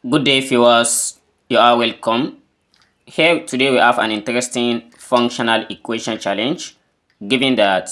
Good day, viewers. You are welcome. Here today we have an interesting functional equation challenge, given that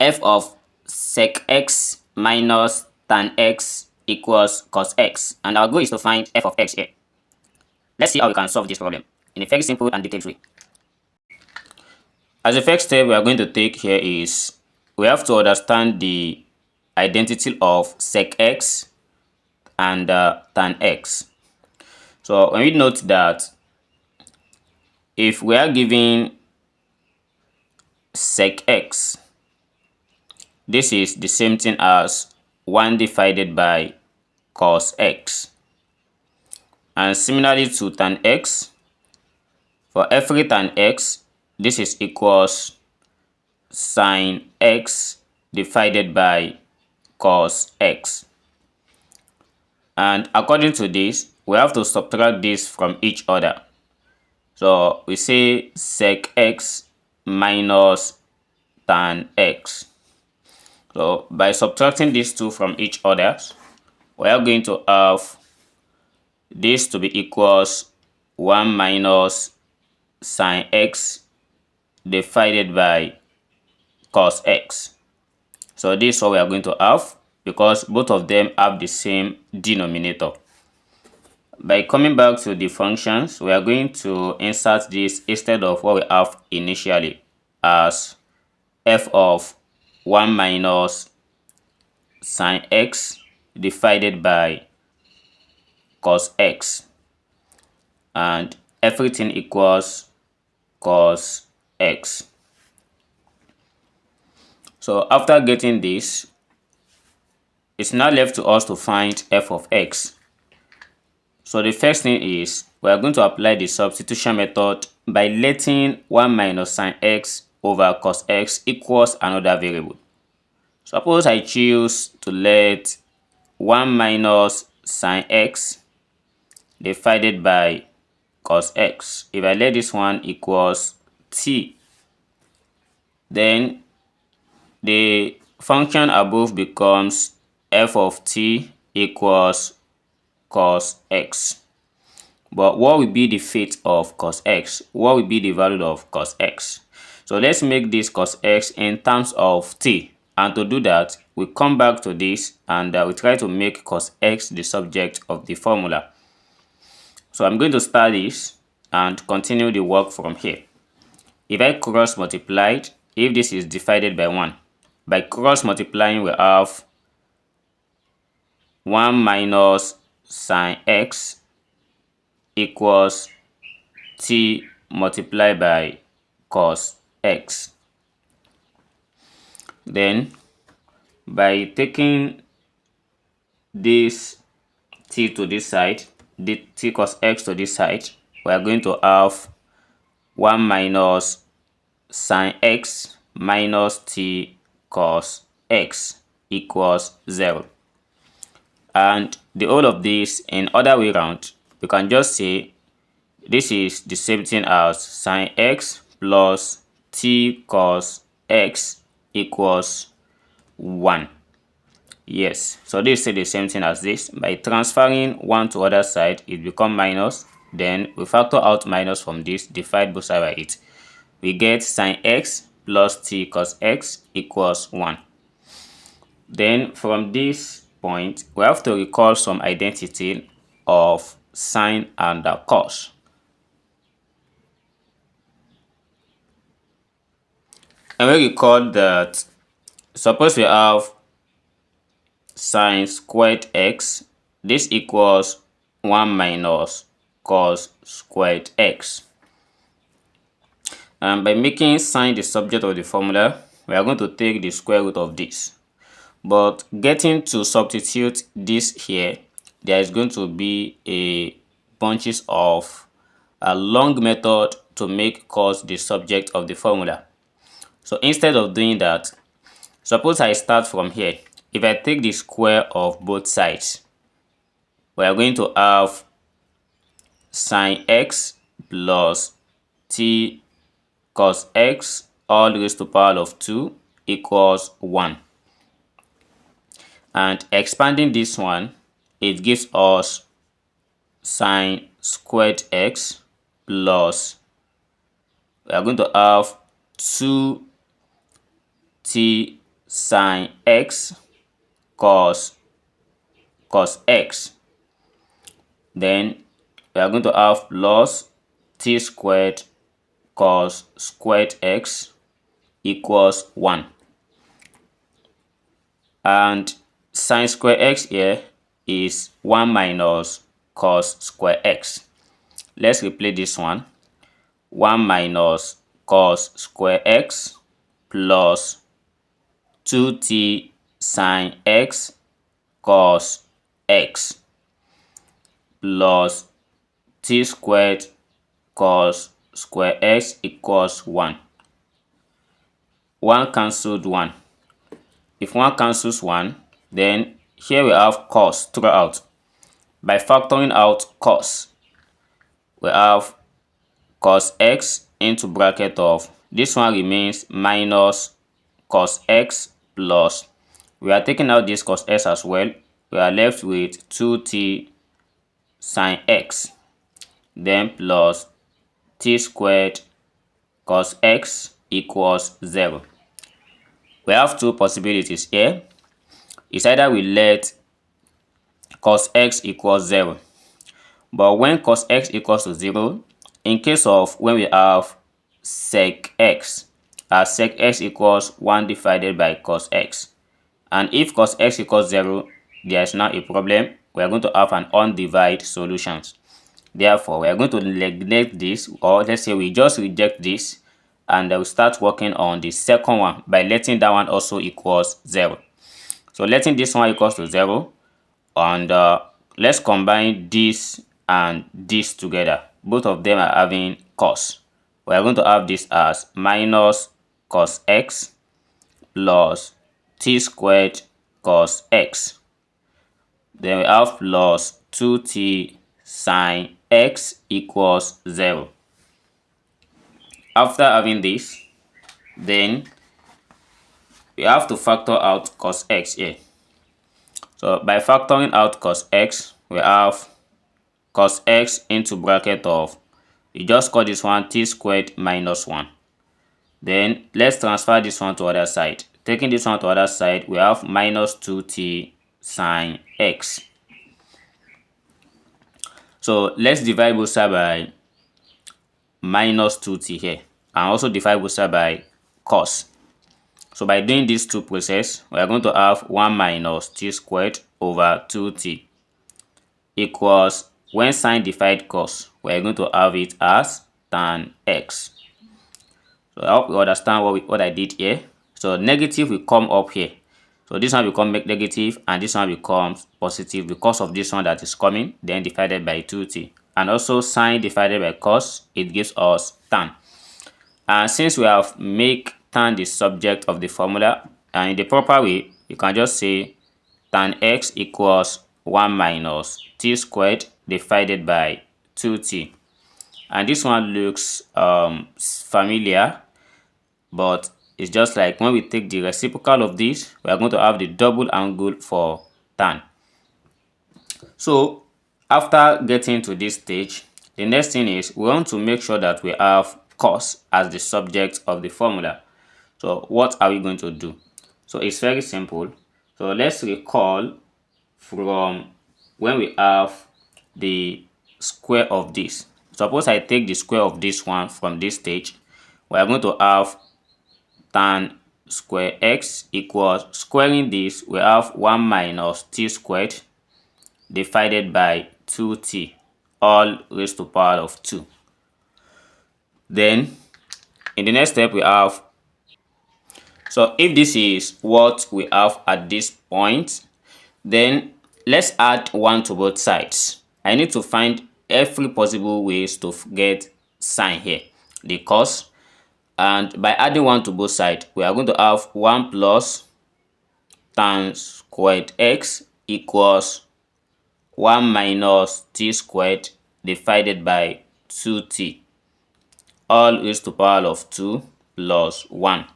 f of sec x minus tan x equals cos x, and our goal is to find f of x here. Let's see how we can solve this problem in a very simple and detailed way. As the first step we are going to take here is we have to understand the identity of sec x and tan x. So when we note that if we are given sec x, this is the same thing as 1 divided by cos x. And similarly to tan x, for every tan x, this is equals sin x divided by cos x. And according to this, we have to subtract this from each other. So we say sec x minus tan x. So by subtracting these two from each other, we are going to have this to be equals 1 minus sin x divided by cos x. So this is what we are going to have because both of them have the same denominator. By coming back to the functions, we are going to insert this instead of what we have initially as f of 1 minus sin x divided by cos x, and everything equals cos x. So after getting this, it's now left to us to find f of x. So the first thing is we are going to apply the substitution method by letting 1 minus sin x over cos x equals another variable. Suppose I choose to let 1 minus sin x divided by cos x. If I let this one equals t, then the function above becomes f of t equals cos x. But what will be the fate of cos x? What will be the value of cos x? So let's make this cos x in terms of t. And to do that, we come back to this and we try to make cos x the subject of the formula. So I'm going to start this and continue the work from here. If I cross multiplied, if this is divided by 1, by cross multiplying we have 1 minus sin x equals t multiplied by cos x. Then by taking this t to this side, the t cos x to this side, we are going to have 1 minus sin x minus t cos x equals 0. And the whole of this in other way round, we can just say this is the same thing as sin x plus t cos x equals 1. Yes, so this is the same thing as this. By transferring 1 to other side, it becomes minus. Then we factor out minus from this, divide both sides by it. We get sin x plus t cos x equals 1. Then from this point, we have to recall some identity of sine and cos. And we recall that suppose we have sine squared x, this equals 1 minus cos squared x. And by making sine the subject of the formula, we are going to take the square root of this. But getting to substitute this here, there is going to be a bunches of a long method to make cos the subject of the formula. So instead of doing that, suppose I start from here. If I take the square of both sides, we are going to have sin x plus t cos x all raised to the power of 2 equals 1. And expanding this one, it gives us sine squared x plus, we are going to have 2t sine x cos x. Then we are going to have plus t squared cos squared x equals 1. And sine square x here is 1 minus cos square x. Let's replace this one. 1 minus cos square x plus 2t sine x cos x plus t squared cos square x equals 1. 1 cancelled 1. If 1 cancels 1, then here we have cos throughout. By factoring out cos, we have cos x into bracket of, this one remains minus cos x plus, we are taking out this cos x as well. We are left with 2t sine x, then plus t squared cos x equals 0. We have two possibilities here. It's either we let cos x equals 0, but when cos x equals to 0, in case of when we have sec x, as sec x equals 1 divided by cos x, and if cos x equals 0, there is now a problem. We are going to have an undivided solution. Therefore, we are going to neglect this, or let's say we just reject this, and we'll start working on the second one by letting that one also equals 0. So letting this one equals to 0, and let's combine this and this together. Both of them are having cos. We are going to have this as minus cos x plus t squared cos x. Then we have plus 2t sine x equals 0. After having this, then we have to factor out cos x here. So by factoring out cos x, we have cos x into bracket of, you just call this one t squared minus 1. Then let's transfer this one to other side. Taking this one to other side, we have minus 2t sine x. So let's divide both sides by minus 2t here, and also divide both sides by cos. So by doing these two processes, we are going to have 1 minus t squared over 2t equals, when sine divide cos, we are going to have it as tan x. So I hope you understand what I did here. So negative will come up here. So this one will become negative, and this one becomes positive because of this one that is coming, then divided by 2t. And also sine divided by cos, it gives us tan. And since we have made tan the subject of the formula, and in the proper way, you can just say tan x equals 1 minus t squared divided by 2t. And this one looks familiar, but it's just like when we take the reciprocal of this, we are going to have the double angle for tan. So after getting to this stage, the next thing is we want to make sure that we have cos as the subject of the formula. So what are we going to do? So it's very simple. So let's recall from when we have the square of this. Suppose I take the square of this one from this stage, we are going to have tan square x equals, squaring this, we have 1 minus t squared divided by 2t, all raised to power of 2. Then in the next step we have, so if this is what we have at this point, then let's add 1 to both sides. I need to find every possible ways to get sine here, the cos. And by adding 1 to both sides, we are going to have 1 plus tan squared x equals 1 minus t squared divided by 2t, all raised to power of 2 plus 1.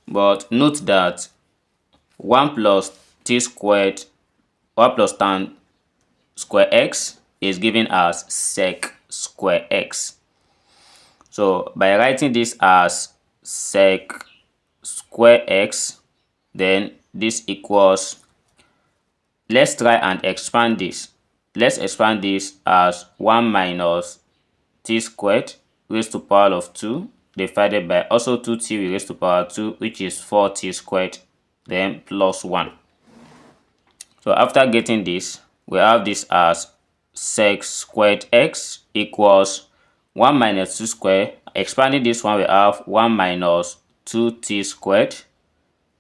But note that 1 plus t squared, 1 plus tan square x is given as sec square x. So by writing this as sec square x, then this equals, let's try and expand this. Let's expand this as 1 minus t squared raised to power of 2 divided by also 2t raised to power 2, which is 4t squared, then plus 1. So after getting this, we have this as sec squared x equals 1 minus 2 squared. Expanding this one, we have 1 minus 2t squared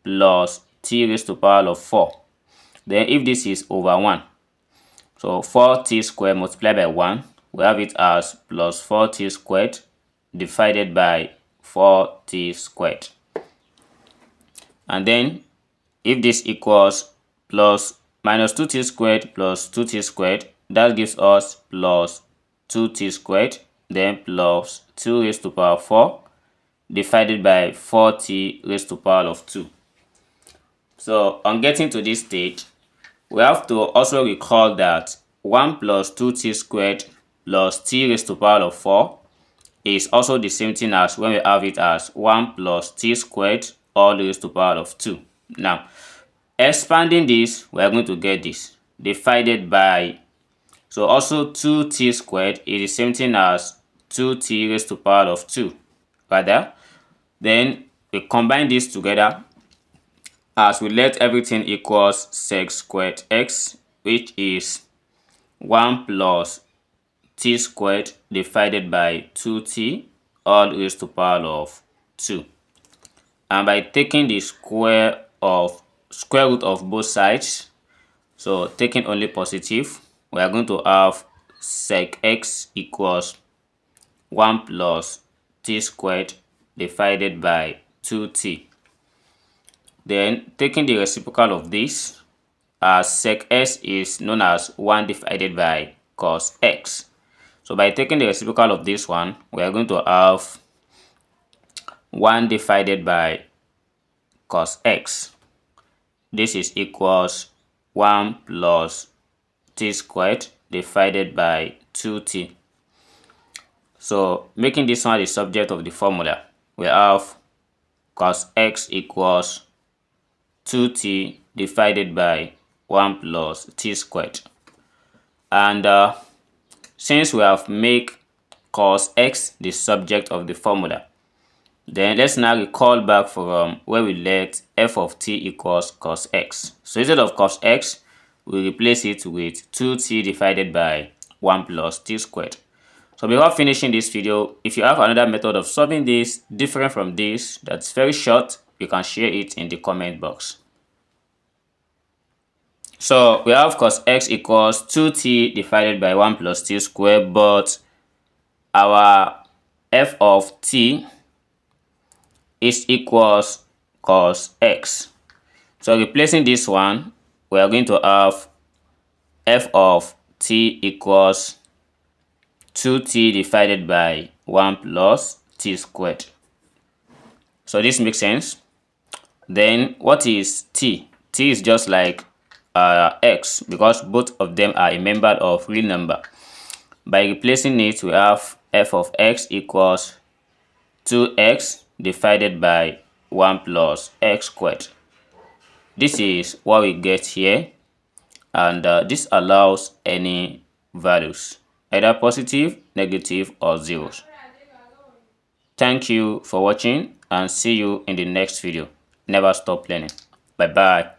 plus t raised to power of 4. Then if this is over 1, so 4t squared multiplied by 1, we have it as plus 4t squared divided by 4t squared. And then if this equals plus minus 2t squared plus 2t squared, that gives us plus 2t squared, then plus 2 raised to power 4 divided by 4t raised to power of 2. So on getting to this stage, we have to also recall that 1 plus 2t squared plus t raised to power of 4 is also the same thing as when we have it as 1 plus t squared all raised to power of 2. Now, expanding this, we are going to get this divided by, so also 2t squared is the same thing as 2t raised to power of 2. Rather, then we combine this together as we let everything equals sec squared x, which is 1 plus t squared divided by 2t all raised to power of 2. And by taking the square root of both sides, so taking only positive, we are going to have sec x equals 1 plus t squared divided by 2t. Then taking the reciprocal of this, as sec s is known as 1 divided by cos x. So by taking the reciprocal of this one, we are going to have 1 divided by cos x. This is equals 1 plus t squared divided by 2t. So making this one the subject of the formula, we have cos x equals 2t divided by 1 plus t squared. And since we have made cos x the subject of the formula, then let's now recall back from where we let f of t equals cos x. So instead of cos x, we replace it with 2t divided by 1 plus t squared. So before finishing this video, if you have another method of solving this different from this that's very short, you can share it in the comment box. So we have cos x equals 2t divided by 1 plus t squared, but our f of t is equals cos x. So replacing this one, we are going to have f of t equals 2t divided by 1 plus t squared. So this makes sense. Then what is t? T is just like x, because both of them are a member of real number. By replacing it, we have f of x equals 2x divided by 1 plus x squared. This is what we get here, and this allows any values, either positive, negative, or zeros. Thank you for watching, and see you in the next video. Never stop learning. Bye bye.